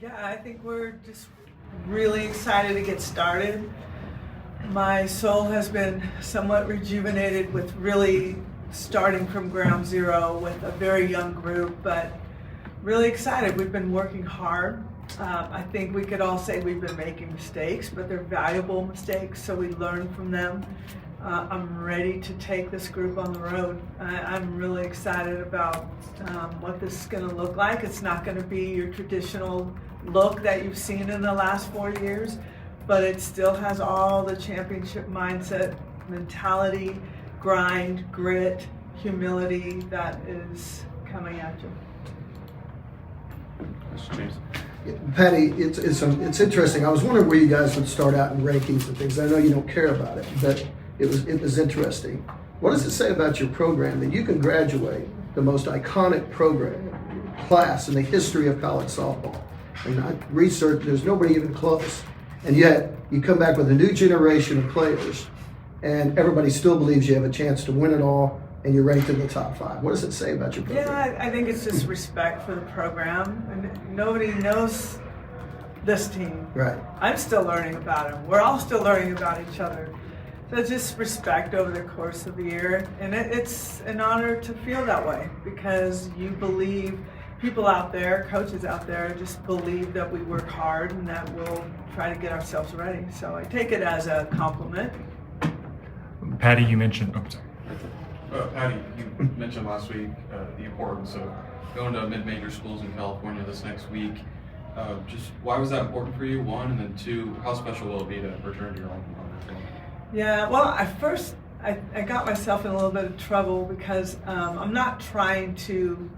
Yeah, I think we're just really excited to get started. My soul has been somewhat rejuvenated with really starting from ground zero with a very young group, but really excited. We've been working hard. I think we could all say we've been making mistakes, but they're valuable mistakes, so we learn from them. I'm ready to take this group on the road. I'm really excited about what this is going to look like. It's not going to be your traditional look that you've seen in the last 4 years, but it still has all the championship mindset, mentality, grind, grit, humility that is coming at you. Mr. James. Patty, it's interesting. I was wondering where you guys would start out in rankings and things. I know you don't care about it, but it was interesting. What does it say about your program that you can graduate the most iconic class in the history of college softball? And I researched, there's nobody even close. And yet you come back with a new generation of players and everybody still believes you have a chance to win it all and you're ranked in the top 5. What does it say about your program? Yeah, I think it's just respect for the program. And nobody knows this team. Right. I'm still learning about them. We're all still learning about each other. So just respect over the course of the year. And it's an honor to feel that way because you believe, people out there, coaches out there, just believe that we work hard and that we'll try to get ourselves ready. So I take it as a compliment. Patty, you mentioned, Patty, you mentioned last week the importance of going to mid-major schools in California this next week. Just why was that important for you, one, and then two, how special will it be to return to your home? Yeah, well, I got myself in a little bit of trouble because I'm not trying to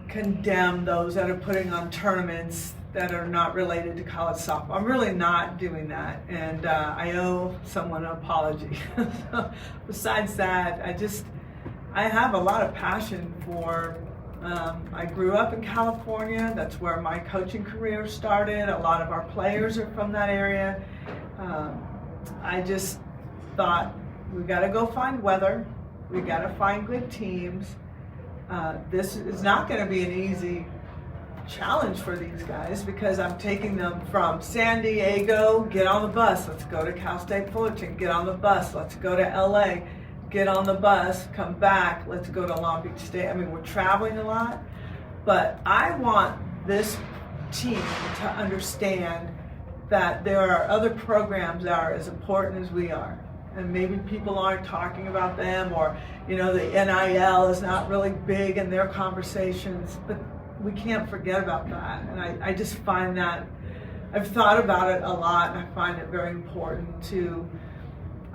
condemn those that are putting on tournaments that are not related to college softball. I'm really not doing that, and I owe someone an apology. So, besides that, I have a lot of passion for, I grew up in California. That's where my coaching career started. A lot of our players are from that area. I just thought we got to go find weather. We got to find good teams. This is not going to be an easy challenge for these guys because I'm taking them from San Diego, get on the bus, let's go to Cal State Fullerton, get on the bus, let's go to LA, get on the bus, come back, let's go to Long Beach State. I mean, we're traveling a lot, but I want this team to understand that there are other programs that are as important as we are. And maybe people aren't talking about them, or, the NIL is not really big in their conversations, but we can't forget about that. And I just find that, I've thought about it a lot, and I find it very important to,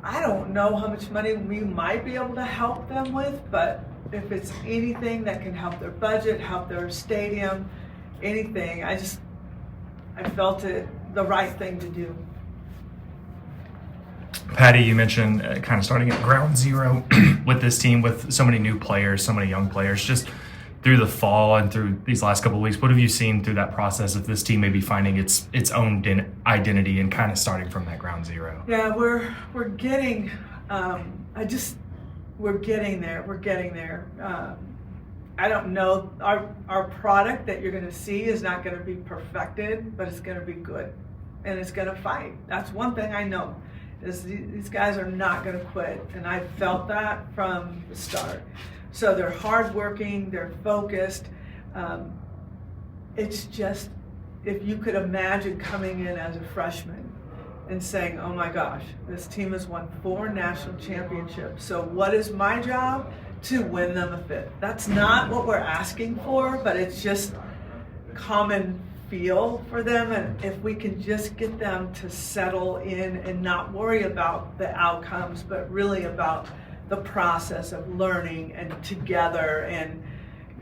I don't know how much money we might be able to help them with, but if it's anything that can help their budget, help their stadium, anything, I felt it the right thing to do. Patty, you mentioned kind of starting at ground zero with this team, with so many new players, so many young players, just through the fall and through these last couple of weeks. What have you seen through that process of this team maybe finding its own identity and kind of starting from that ground zero? Yeah, we're getting, we're getting there. We're getting there. I don't know, our product that you're going to see is not going to be perfected, but it's going to be good, and it's going to fight. That's one thing I know, is these guys are not going to quit, and I felt that from the start. So they're hardworking, they're focused. It's just, if you could imagine coming in as a freshman and saying, oh my gosh, this team has won 4 national championships, so what is my job? To win them a 5th. That's not what we're asking for, but it's just common feel for them. And if we can just get them to settle in and not worry about the outcomes, but really about the process of learning and together, and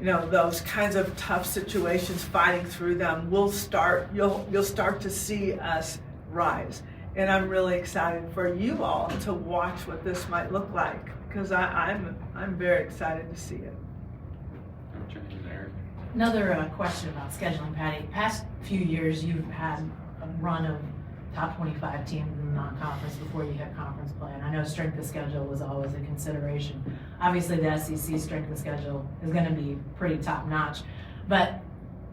those kinds of tough situations, fighting through them, you'll start to see us rise. And I'm really excited for you all to watch what this might look like, because I'm very excited to see it. Another question about scheduling, Patty. Past few years, you've had a run of top 25 teams in the non-conference before you hit conference play, and I know strength of schedule was always a consideration. Obviously, the SEC strength of schedule is going to be pretty top-notch, but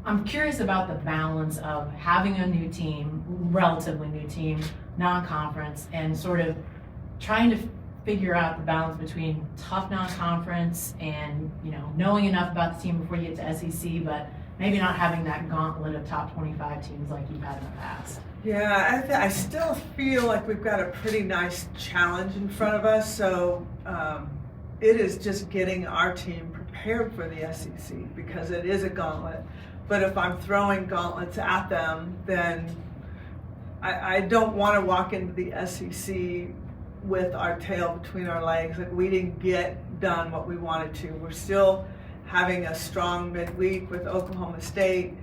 I'm curious about the balance of having a new team, relatively new team, non-conference, and sort of trying to figure out the balance between tough non-conference and, you know, knowing enough about the team before you get to SEC, but maybe not having that gauntlet of top 25 teams like you've had in the past. Yeah, I still feel like we've got a pretty nice challenge in front of us. So it is just getting our team prepared for the SEC because it is a gauntlet. But if I'm throwing gauntlets at them, then I don't want to walk into the SEC with our tail between our legs. Like, we didn't get done what we wanted to. We're still having a strong midweek with Oklahoma State.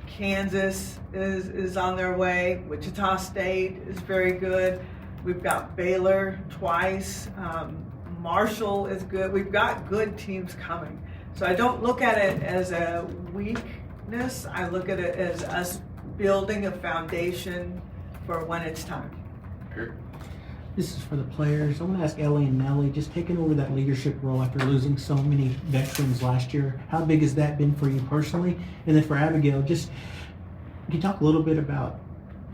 Kansas is on their way. Wichita State is very good. We've got Baylor twice. Marshall is good. We've got good teams coming. So I don't look at it as a weakness. I look at it as us building a foundation for when it's time. Eric? This is for the players. I want to ask Ellie and Nelly, just taking over that leadership role after losing so many veterans last year, how big has that been for you personally? And then for Abigail, just can you talk a little bit about,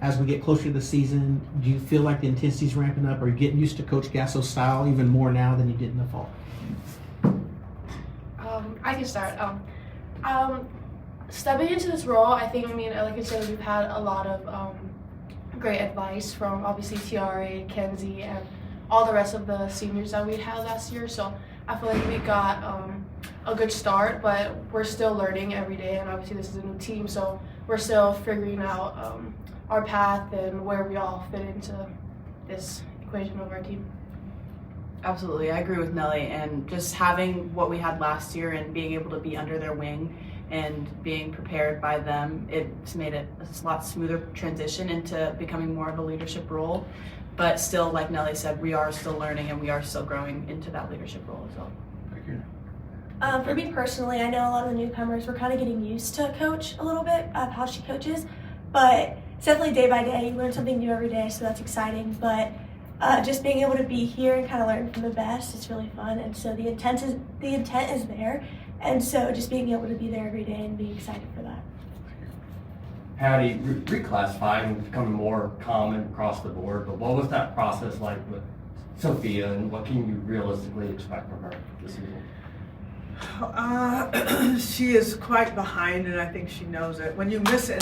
as we get closer to the season, do you feel like the intensity's ramping up? Are you getting used to Coach Gasso's style even more now than you did in the fall? I can start. Stepping into this role, I think, like I said, we've had a lot of great advice from obviously TRA, Kenzie, and all the rest of the seniors that we had last year. So I feel like we got a good start, but we're still learning every day. And obviously this is a new team, so we're still figuring out our path and where we all fit into this equation of our team. Absolutely, I agree with Nelly, and just having what we had last year and being able to be under their wing and being prepared by them, it's made it a lot smoother transition into becoming more of a leadership role. But still, like Nelly said, we are still learning and we are still growing into that leadership role as well. For me personally, I know a lot of the newcomers, we're kind of getting used to Coach a little bit of how she coaches, but it's definitely day by day. You learn something new every day, so that's exciting. But just being able to be here and kind of learn from the best, it's really fun. And so the intent is there. And so just being able to be there every day and being excited for that. Patty, reclassifying is becoming more common across the board, but what was that process like with Sophia, and what can you realistically expect from her this season? She is quite behind, and I think she knows it. When you miss a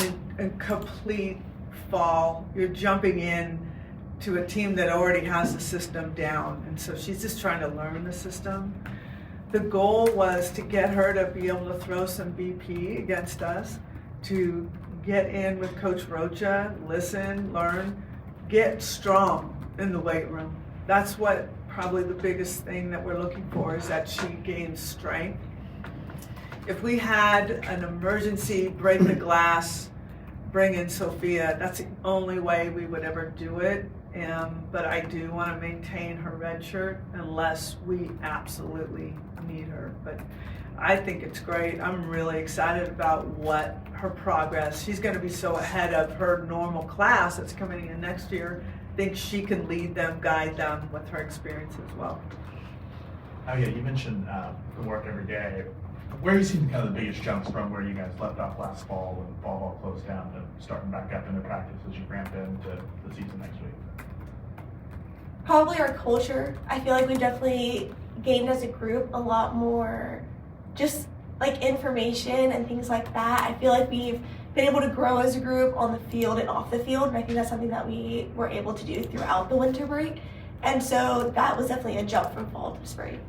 complete fall, you're jumping in to a team that already has the system down, and so she's just trying to learn the system. The goal was to get her to be able to throw some BP against us, to get in with Coach Rocha, listen, learn, get strong in the weight room. That's what probably the biggest thing that we're looking for, is that she gains strength. If we had an emergency break the glass, bring in Sophia, that's the only way we would ever do it. But I do want to maintain her red shirt unless we absolutely need her. But I think it's great. I'm really excited about what her progress. She's going to be so ahead of her normal class that's coming in next year. I think she can lead them, guide them with her experience as well. Oh yeah, you mentioned the work every day. Where are you seeing kind of the biggest jumps from where you guys left off last fall when fall ball closed down to starting back up into practice as you ramp into the season next week? Probably our culture. I feel like we've definitely gained as a group a lot more just like information and things like that. I feel like we've been able to grow as a group on the field and off the field, and I think that's something that we were able to do throughout the winter break. And so that was definitely a jump from fall to spring.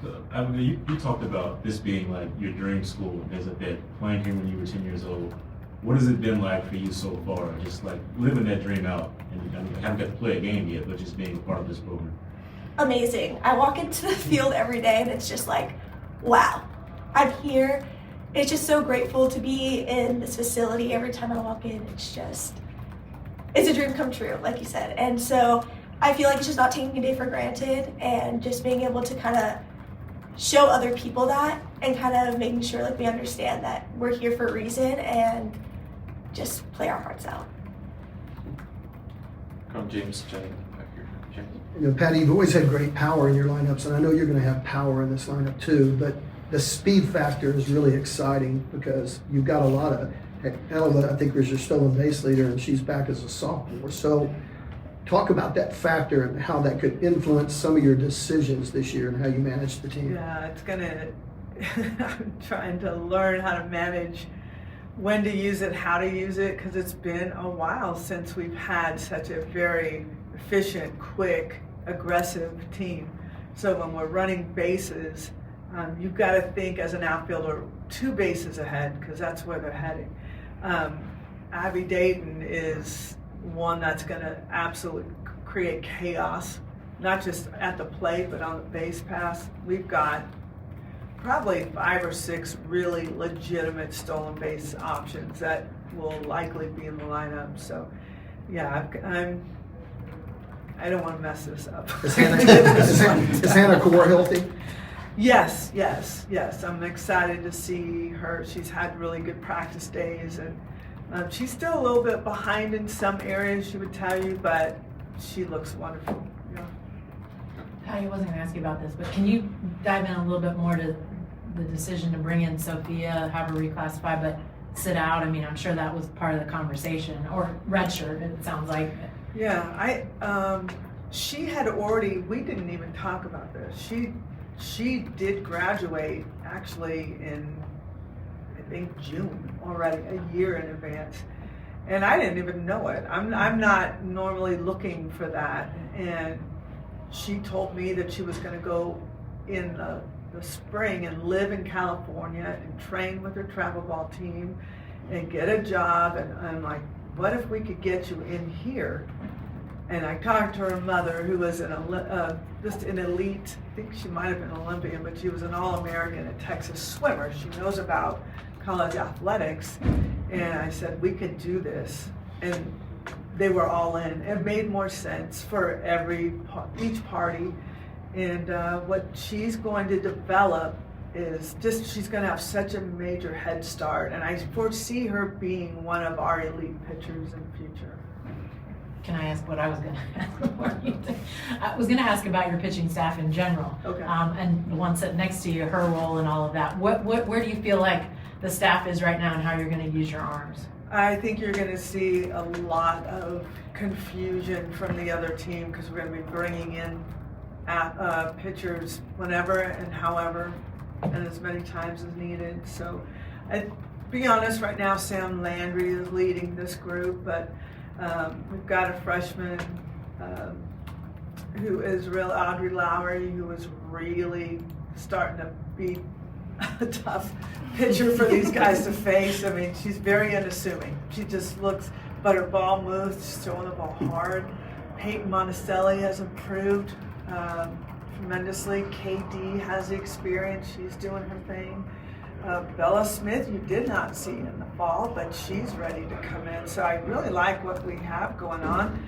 So, Abigail, you talked about this being like your dream school as a bit, playing here when you were 10 years old. What has it been like for you so far? Just like living that dream out, and I haven't got to play a game yet, but just being a part of this program. Amazing. I walk into the field every day and it's just like, wow, I'm here. It's just so grateful to be in this facility. Every time I walk in, it's a dream come true, like you said. And so I feel like it's just not taking a day for granted, and just being able to kind of show other people that, and kind of making sure like we understand that we're here for a reason and just play our hearts out. Come James, Jenny, back here. James. You know, Patty, you've always had great power in your lineups, and I know you're going to have power in this lineup too, but the speed factor is really exciting because you've got a lot of, heck, Ella, I think, was your stolen base leader, and she's back as a sophomore. So talk about that factor and how that could influence some of your decisions this year and how you manage the team. Yeah, it's gonna, I'm trying to learn how to manage when to use it, how to use it, because it's been a while since we've had such a very efficient, quick, aggressive team. So when we're running bases, you've got to think as an outfielder 2 bases ahead, because that's where they're heading. Abby Dayton is one that's going to absolutely create chaos, not just at the plate, but on the base pass. We've got probably 5 or 6 really legitimate stolen base options that will likely be in the lineup. So, yeah, I don't want to mess this up. Is Hannah Core healthy? Yes. I'm excited to see her. She's had really good practice days, and she's still a little bit behind in some areas, she would tell you, but she looks wonderful. Yeah. Patty, I wasn't going to ask you about this, but can you dive in a little bit more to the decision to bring in Sophia, have her reclassify, but sit out? I mean, I'm sure that was part of the conversation, or redshirt, it sounds like. Yeah, she had already, we didn't even talk about this. She did graduate actually in, I think, June already, a year in advance. And I didn't even know it. I'm not normally looking for that. And she told me that she was going to go in the spring and live in California and train with her travel ball team and get a job. And I'm like, what if we could get you in here? And I talked to her mother, who was just an elite, I think she might have been an Olympian, but she was an All-American at Texas swimmer. She knows about college athletics. And I said, we could do this. And they were all in. It made more sense for each party. And what she's going to develop is just, she's going to have such a major head start. And I foresee her being one of our elite pitchers in the future. Can I ask what I was going to ask before you did? I was going to ask about your pitching staff in general. Okay. And the one sitting next to you, her role and all of that. Where do you feel like the staff is right now and how you're going to use your arms? I think you're going to see a lot of confusion from the other team because we're going to be bringing in pitchers whenever and however and as many times as needed. So, I'd be honest, right now Sam Landry is leading this group, but we've got a freshman who is real, Audrey Lowry, who is really starting to be a tough pitcher for these guys to face. I mean, she's very unassuming. She just looks, but her ball moves, she's throwing the ball hard. Peyton Monticelli has improved tremendously. KD has the experience. She's doing her thing. Bella Smith, you did not see in the fall, but she's ready to come in. So I really like what we have going on.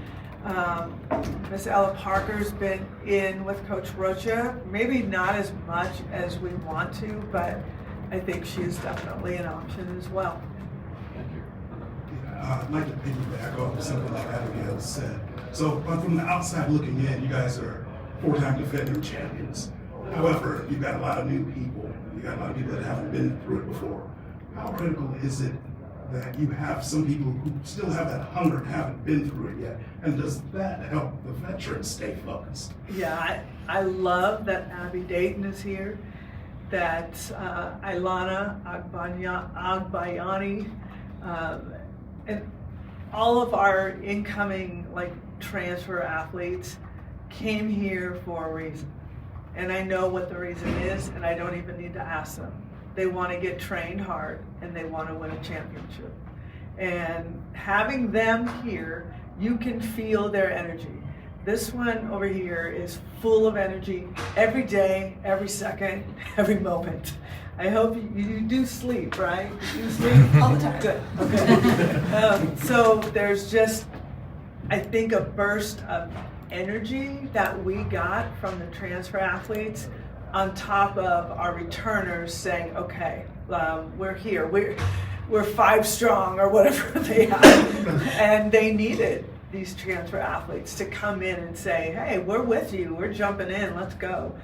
Miss Ella Parker's been in with Coach Rocha, maybe not as much as we want to, but I think she's definitely an option as well. I'd like to piggyback off of something that Abigail said. So from the outside looking in, you guys are 4-time defending champions. However, you've got a lot of new people. You got a lot of people that haven't been through it before. How critical is it that you have some people who still have that hunger and haven't been through it yet? And does that help the veterans stay focused? Yeah, I love that Abby Dayton is here, that Ilana Agbayani, and all of our incoming transfer athletes came here for a reason. And I know what the reason is, and I don't even need to ask them. They want to get trained hard, and they want to win a championship. And having them here, you can feel their energy. This one over here is full of energy every day, every second, every moment. I hope you do sleep, right? You do sleep? All the time. Good, okay. So there's just, I think, a burst of energy that we got from the transfer athletes on top of our returners saying, okay, we're here, we're 5 strong or whatever they have, and they need it. these transfer athletes to come in and say, hey, we're with you, we're jumping in, let's go.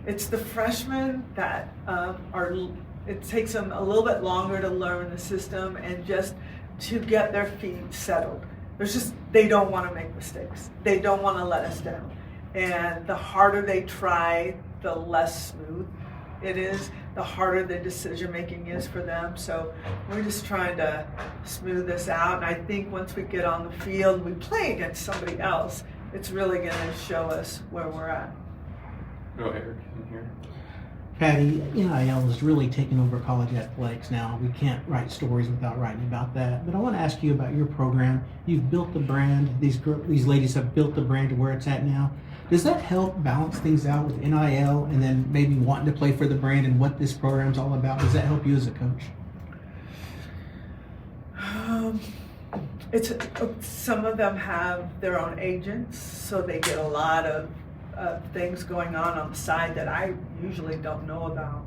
It's the freshmen that it takes them a little bit longer to learn the system and just to get their feet settled. They don't want to make mistakes. They don't want to let us down. And the harder they try, the less smooth it is, the harder the decision making is for them. So we're just trying to smooth this out. And I think once we get on the field, we play against somebody else, it's really going to show us where we're at. Go Eric in here. Patty, NIL is really taking over college athletics now. We can't write stories without writing about that. But I want to ask you about your program. You've built the brand. These ladies have built the brand to where it's at now. Does that help balance things out with NIL and then maybe wanting to play for the brand and what this program's all about? Does that help you as a coach? Some of them have their own agents, so they get a lot of things going on the side that I usually don't know about.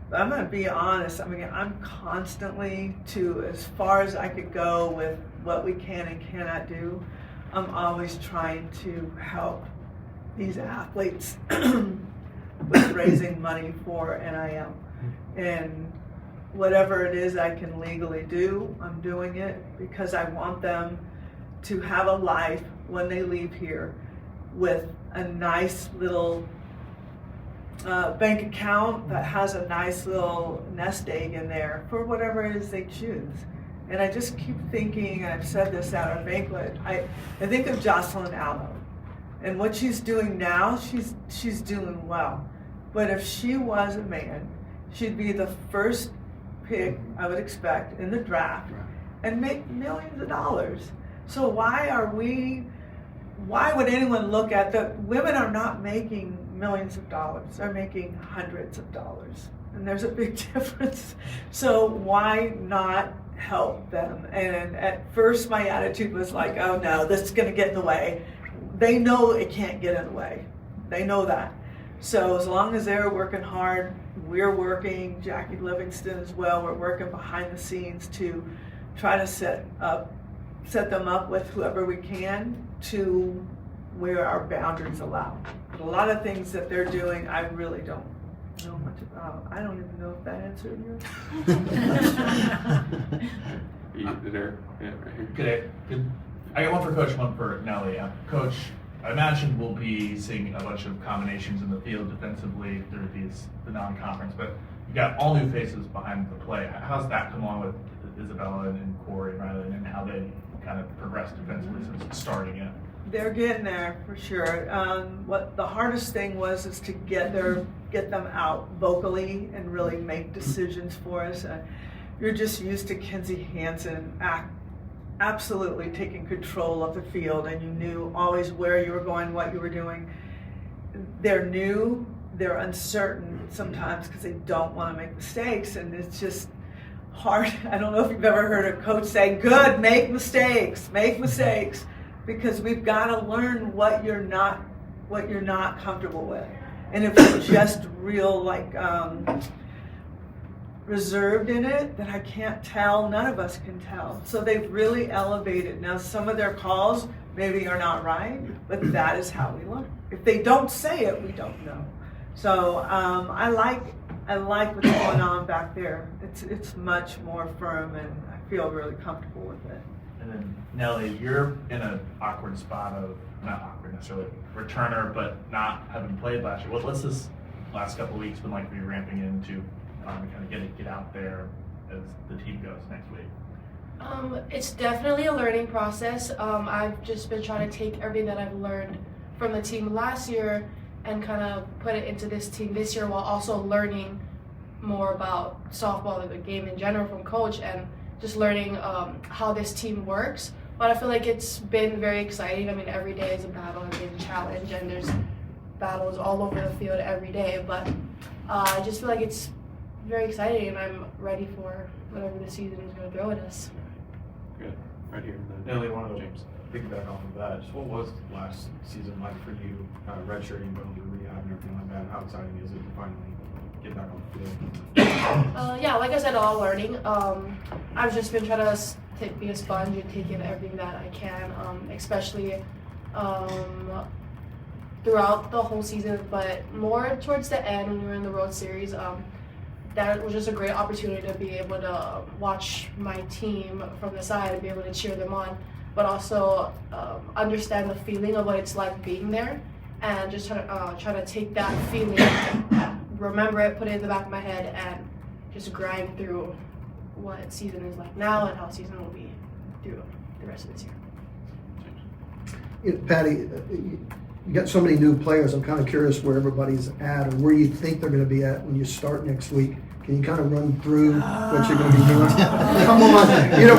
But I'm going to be honest, I'm constantly, as far as I could go with what we can and cannot do, I'm always trying to help these athletes with raising money for NIL. And whatever it is I can legally do, I'm doing it because I want them to have a life when they leave here with a nice little bank account that has a nice little nest egg in there for whatever it is they choose. And I just keep thinking, and I've said this at our banquet, I think of Jocelyn Allo. And what she's doing now, she's doing well. But if she was a man, she'd be the first pick, I would expect, in the draft and make millions of dollars. So why would anyone look at that? Women are not making millions of dollars, they're making hundreds of dollars. And there's a big difference. So why not help them? And at first my attitude was like, oh no, this is gonna get in the way. They know it can't get in the way. They know that. So as long as they're working hard, we're working, Jackie Livingston as well, we're working behind the scenes to try to set them up with whoever we can to where our boundaries allow. But a lot of things that they're doing, I really don't know much about. I don't even know if that answered There, yeah, right here. Good. I got one for Coach, one for Nelly. Coach, I imagine we'll be seeing a bunch of combinations in the field defensively through the non-conference, but you got all new faces behind the play. How's that come along with Isabella and Corey and Riley, and how they kind of progressed defensively since starting it? They're getting there for sure. What the hardest thing was is to get them out vocally and really make decisions for us. You're just used to Kinsey Hansen absolutely taking control of the field, and you knew always where you were going, what you were doing. They're new, they're uncertain sometimes because they don't want to make mistakes, and it's just hard. I don't know if you've ever heard a coach say, good, make mistakes, because we've got to learn what you're not comfortable with. And if you're just real reserved in it, then I can't tell, none of us can tell. So they've really elevated. Now some of their calls maybe are not right, but that is how we learn. If they don't say it, we don't know. So I like what's going on back there. It's much more firm, and I feel really comfortable with it. And then Nelly, you're in an awkward spot of, not awkward necessarily, returner, but not having played last year. What's this last couple of weeks been like for you ramping into kind of get out there as the team goes next week? It's definitely a learning process. I've just been trying to take everything that I've learned from the team last year and kind of put it into this team this year, while also learning more about softball, the game in general, from coach, and just learning how this team works. But I feel like it's been very exciting. I mean, every day is a battle and a challenge, and there's battles all over the field every day. But I just feel like it's very exciting, and I'm ready for whatever the season is going to throw at us. Good. Right here. Nelly, one of the James. piggyback off of that, just what was last season like for you, redshirting, going through rehab and everything like that? How exciting is it to finally get back on the field? Yeah, like I said, all learning. I've just been trying to be a sponge and take in everything that I can, especially throughout the whole season, but more towards the end when we were in the World Series. That was just a great opportunity to be able to watch my team from the side and be able to cheer them on, but also understand the feeling of what it's like being there, and just try to take that feeling, remember it, put it in the back of my head, and just grind through what season is like now and how season will be through the rest of this year. Patty, you got so many new players. I'm kind of curious where everybody's at or where you think they're going to be at when you start next week. Can you kind of run through what you're going to be doing? Come on,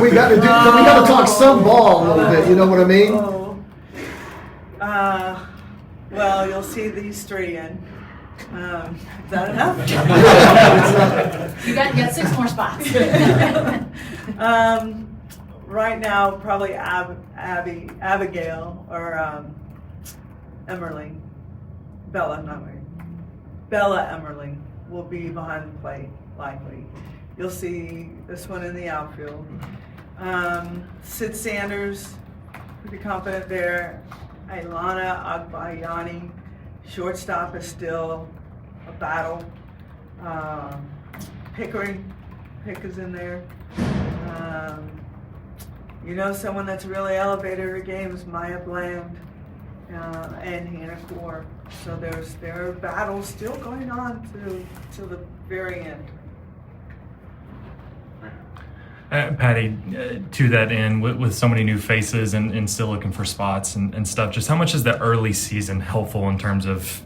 we got to talk some ball a little bit. You know what I mean? Well, you'll see these three in. Is that enough? You got 6 more spots. Right now, probably Abigail or Emmerling, Bella Emmerling will be behind the plate, likely. You'll see this one in the outfield. Sid Sanders, pretty confident there. Ailana Agbayani, shortstop is still a battle. Pick is in there. Someone that's really elevated her game is Maya Bland. And Hannah Core. So there are battles still going on to the very end. Patty, to that end, with so many new faces and still looking for spots and stuff, just how much is the early season helpful in terms of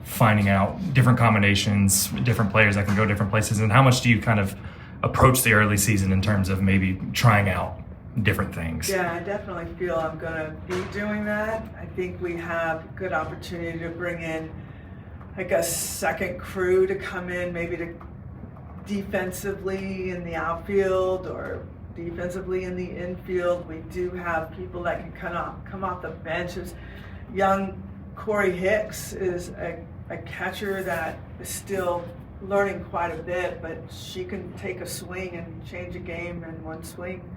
finding out different combinations, different players that can go different places, and how much do you kind of approach the early season in terms of maybe trying out different things? Yeah, I definitely feel I'm going to be doing that. I think we have a good opportunity to bring in like a second crew to come in, maybe to defensively in the outfield or defensively in the infield. We do have people that can come off the benches. Young Corey Hicks is a catcher that is still learning quite a bit, but she can take a swing and change a game in one swing.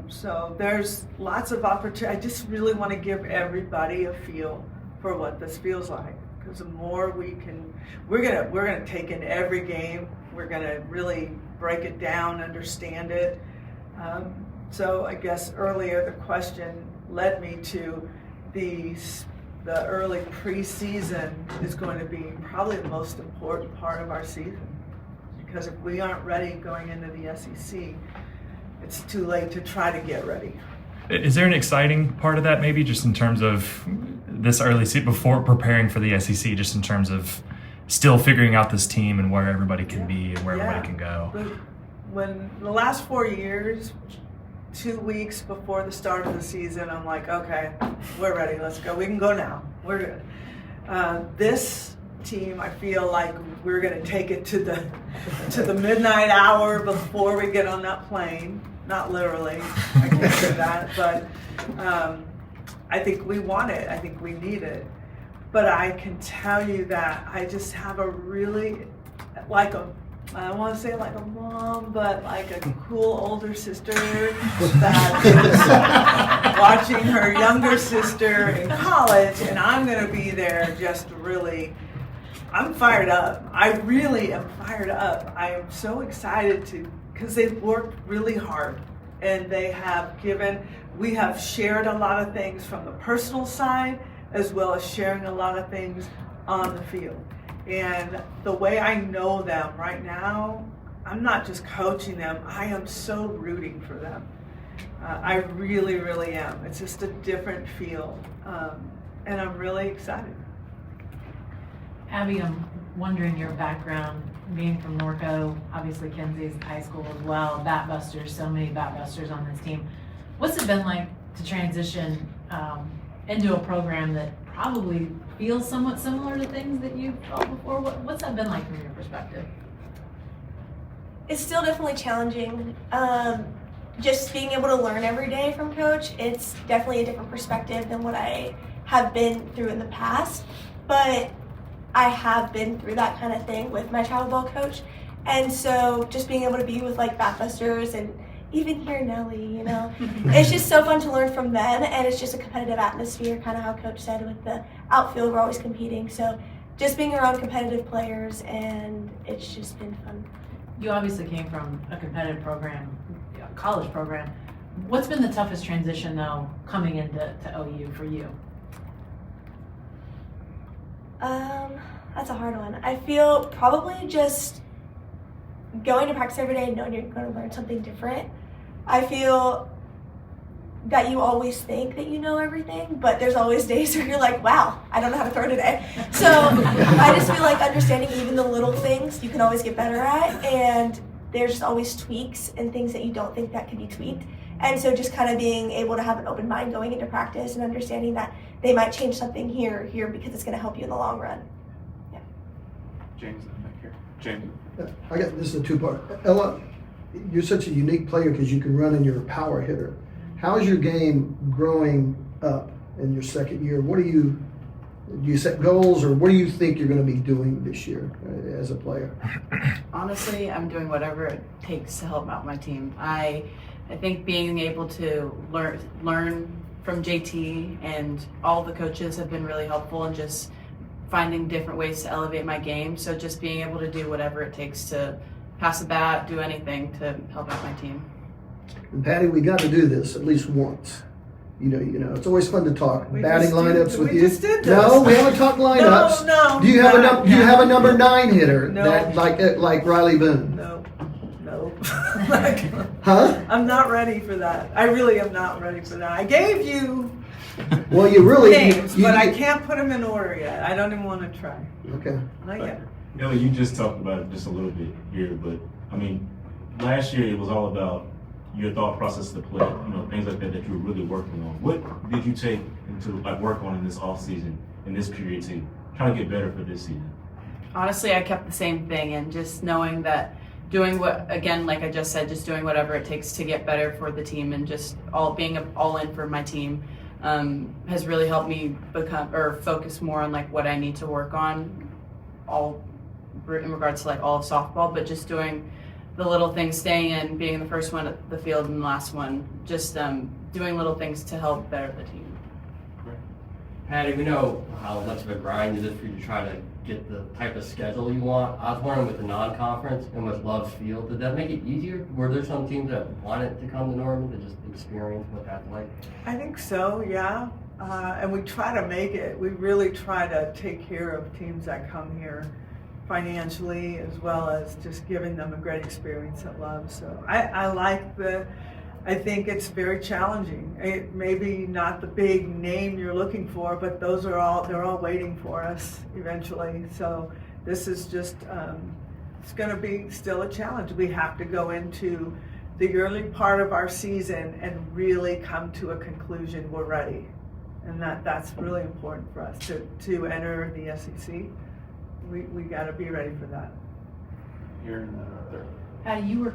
So there's lots of opportunity. I just really want to give everybody a feel for what this feels like, because the more we're gonna take in every game. We're gonna really break it down, understand it. So I guess earlier the question led me to the early preseason is going to be probably the most important part of our season, because if we aren't ready going into the SEC, it's too late to try to get ready. Is there an exciting part of that, maybe just in terms of this early season before preparing for the SEC, just in terms of still figuring out this team and where everybody can be and where everybody can go? When the last 4 years, 2 weeks before the start of the season, I'm like, okay, we're ready, let's go. We can go now, we're good. This team, I feel like we're gonna take it to the midnight hour before we get on that plane. Not literally, I can't say that, but I think we want it, I think we need it. But I can tell you that I just have a really, I don't want to say like a mom, but like a cool older sister that is watching her younger sister in college, and I'm going to be there just really, I'm fired up. I really am fired up. I am so excited because they've worked really hard, and we have shared a lot of things from the personal side, as well as sharing a lot of things on the field. And the way I know them right now, I'm not just coaching them, I am so rooting for them. I really, really am. It's just a different feel. And I'm really excited. Abby, I'm wondering your background, being from Norco, obviously Kenzie's high school as well, Batbusters, so many Batbusters on this team. What's it been like to transition into a program that probably feels somewhat similar to things that you've felt before? What's that been like from your perspective? It's still definitely challenging. Just being able to learn every day from Coach, it's definitely a different perspective than what I have been through in the past. But I have been through that kind of thing with my travel ball coach. And so just being able to be with like Batbusters and even here, Nelly, you know. It's just so fun to learn from them, and it's just a competitive atmosphere, kind of how Coach said with the outfield, we're always competing. So just being around competitive players, and it's just been fun. You obviously came from a competitive program, a college program. What's been the toughest transition, though, coming into OU for you? That's a hard one. I feel probably just going to practice every day and knowing you're going to learn something different. I feel that you always think that you know everything, but there's always days where you're like, wow, I don't know how to throw today. So I just feel like understanding even the little things you can always get better at, and there's just always tweaks and things that you don't think that can be tweaked. And so just kind of being able to have an open mind going into practice and understanding that they might change something here because it's going to help you in the long run. Yeah. James, back here. James. I got this is a two-part. Ella, you're such a unique player because you can run and you're a power hitter. How is your game growing up in your second year? Do you set goals, or what do you think you're going to be doing this year as a player? Honestly, I'm doing whatever it takes to help out my team. I think being able to learn from JT and all the coaches have been really helpful, and just finding different ways to elevate my game. So just being able to do whatever it takes to pass a bat, do anything to help out my team. And Patty, we got to do this at least once. You know, it's always fun to talk batting lineups with you. We just did this. No, we haven't talked lineups. No. Do you have a number 9 hitter No. that like Riley Boone? No. Huh? I'm not ready for that. I really am not ready for that. I gave you Well, you really names, but I can't put them in order yet. I don't even want to try. Okay. Not yet. Nelly, you just talked about it just a little bit here, but I mean, last year it was all about your thought process to play, things like that you were really working on. What did you take into work on in this off season, in this period, to try to get better for this season? Honestly, I kept the same thing, and just knowing that doing like I just said, just doing whatever it takes to get better for the team, and just being all in for my team has really helped me focus more on what I need to work on, all in regards to all of softball, but just doing the little things, staying in, being the first one at the field and the last one, just doing little things to help better the team. Patty, we know how much of a grind it is for you to try to get the type of schedule you want. I was wondering, with the non-conference and with Love's Field, did that make it easier? Were there some teams that wanted to come to Norman to just experience what that's like? I think so, yeah. And we try to we really try to take care of teams that come here financially, as well as just giving them a great experience at Love. So I think it's very challenging. It maybe not the big name you're looking for, but they're all waiting for us eventually. So this is just, it's going to be still a challenge. We have to go into the early part of our season and really come to a conclusion we're ready. And that's really important for us to enter the SEC. We got to be ready for that. Here in the third. Patty, you were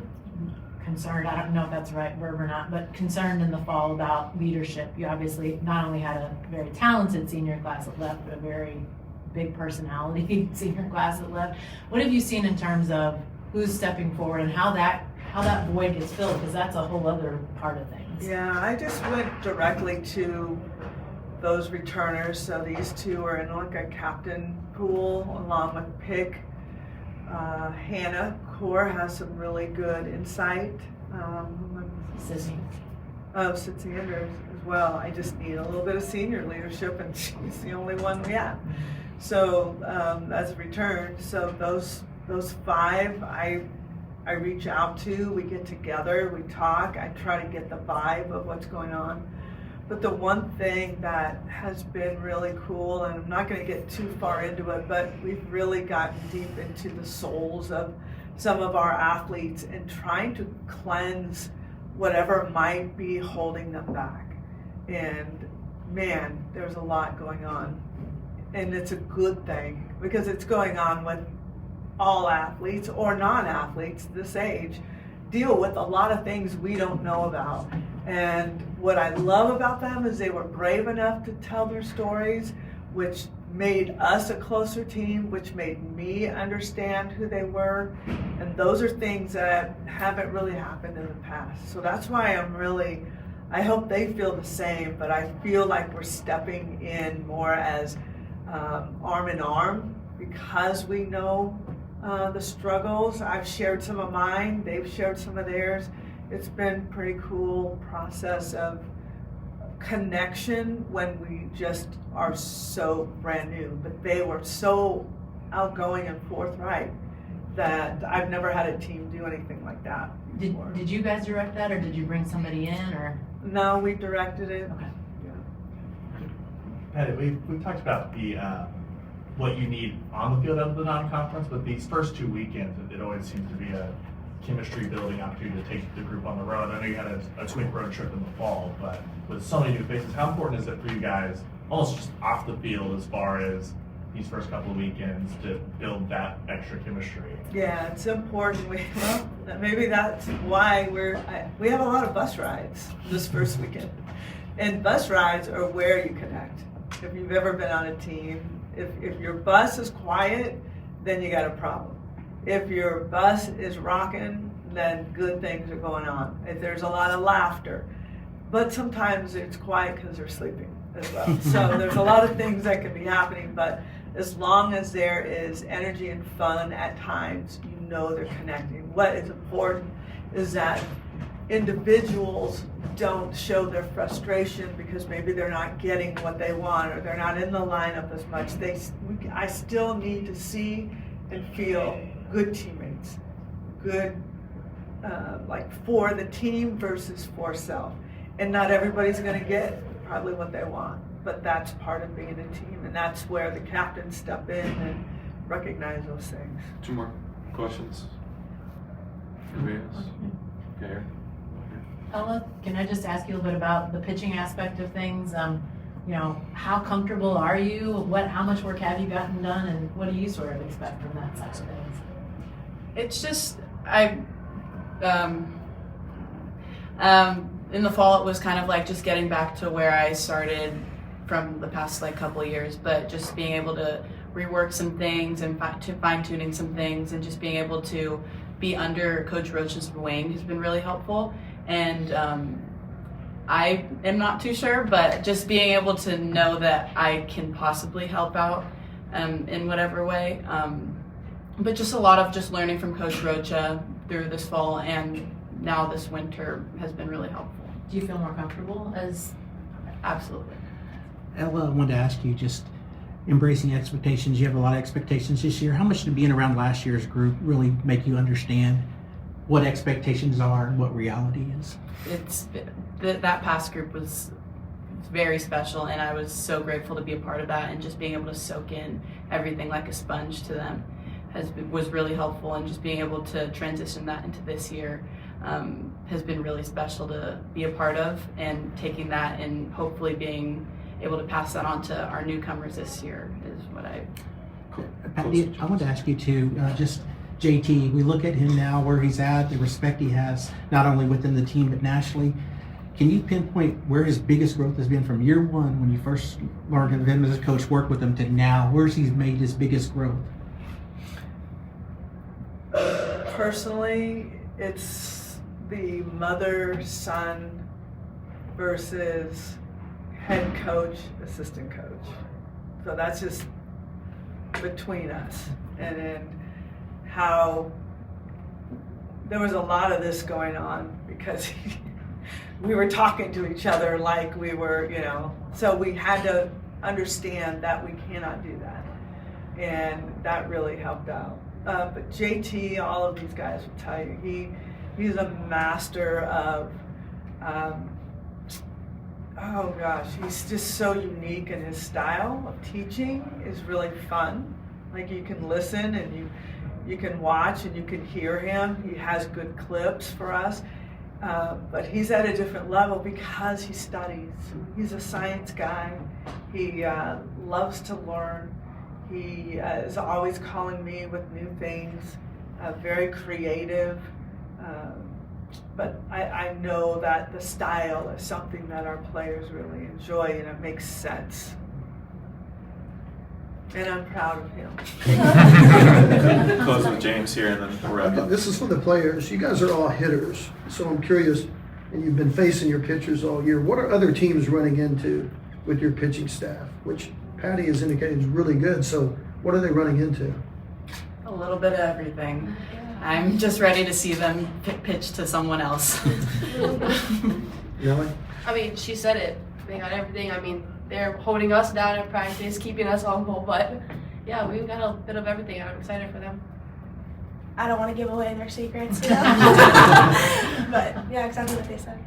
concerned, I don't know if that's the right word or not, but concerned in the fall about leadership. You obviously not only had a very talented senior class that left, but a very big personality senior class that left. What have you seen in terms of who's stepping forward and how that void gets filled? Because that's a whole other part of things. Yeah, I just went directly to those returners. So these two are in a captain pool along with Pick. Hannah Core has some really good insight. Sissy. Sissy Anders as well. I just need a little bit of senior leadership, and she's the only one we have. So as a return, so those 5 I reach out to. We get together, we talk. I try to get the vibe of what's going on. But the one thing that has been really cool, and I'm not going to get too far into it, but we've really gotten deep into the souls of some of our athletes and trying to cleanse whatever might be holding them back. And man, there's a lot going on. And it's a good thing, because it's going on with all athletes or non-athletes this age deal with a lot of things we don't know about. And what I love about them is they were brave enough to tell their stories, which made us a closer team, which made me understand who they were. And those are things that haven't really happened in the past. So that's why I hope they feel the same, but I feel like we're stepping in more as arm in arm because we know the struggles. I've shared some of mine, they've shared some of theirs. It's been a pretty cool process of connection when we just are so brand new, but they were so outgoing and forthright that I've never had a team do anything like that before. Did you guys direct that, or did you bring somebody in, or? No, we directed it. Okay. Patty, we've talked about the what you need on the field out of the non-conference, but these first 2 weekends, it always seems to be a chemistry building opportunity to take the group on the road. I know you had a quick road trip in the fall, but with so many new faces, how important is it for you guys, almost just off the field as far as these first couple of weekends, to build that extra chemistry? Yeah, it's important. Maybe that's why we have a lot of bus rides this first weekend. And bus rides are where you connect. If you've ever been on a team, if your bus is quiet, then you got a problem. If your bus is rocking, then good things are going on. If there's a lot of laughter, but sometimes it's quiet because they're sleeping as well. So there's a lot of things that can be happening, but as long as there is energy and fun at times, you know they're connecting. What is important is that individuals don't show their frustration because maybe they're not getting what they want or they're not in the lineup as much. I still need to see and feel good teammates, good like for the team versus for self. And not everybody's going to get probably what they want, but that's part of being a team, and that's where the captains step in and recognize those things. 2 more questions. Anybody else? Okay. Ella, can I just ask you a little bit about the pitching aspect of things? How comfortable are you? How much work have you gotten done, and what do you sort of expect from that side of things? It's just, in the fall it was kind of like just getting back to where I started from the past couple of years, but just being able to rework some things and fine-tuning some things, and just being able to be under Coach Roach's wing has been really helpful. And I am not too sure, but just being able to know that I can possibly help out in whatever way. But just a lot of just learning from Coach Rocha through this fall and now this winter has been really helpful. Do you feel more comfortable as? Absolutely. Ella, I wanted to ask you, just embracing expectations. You have a lot of expectations this year. How much did being around last year's group really make you understand what expectations are and what reality is? That past group was very special, and I was so grateful to be a part of that, and just being able to soak in everything like a sponge to them was really helpful, and just being able to transition that into this year has been really special to be a part of, and taking that and hopefully being able to pass that on to our newcomers this year is what I... Patty, I want to ask you too, just JT, we look at him now where he's at, the respect he has, not only within the team, but nationally. Can you pinpoint where his biggest growth has been from year one, when you first learned of him as a coach, worked with him, to now? Where's he made his biggest growth? Personally, it's the mother-son versus head coach, assistant coach. So that's just between us. And then how there was a lot of this going on because we were talking to each other like we were, so we had to understand that we cannot do that. And that really helped out. But JT, all of these guys will tell you, he's a master of, he's just so unique, and his style of teaching is really fun. Like, you can listen and you can watch and you can hear him. He has good clips for us. But he's at a different level because he studies. He's a science guy. He loves to learn. He is always calling me with new things, very creative. But I know that the style is something that our players really enjoy, and it makes sense. and I'm proud of him. Close with James here, and then we'll wrap up. This is for the players. You guys are all hitters, so I'm curious, and you've been facing your pitchers all year. What are other teams running into with your pitching staff, which Patty has indicated is really good, so what are they running into? A little bit of everything. I'm just ready to see them pitch to someone else. Nelly? I mean, she said it. They got everything. I mean, they're holding us down at practice, keeping us humble, but yeah, we've got a bit of everything, and I'm excited for them. I don't want to give away their secrets, but yeah, exactly what they said.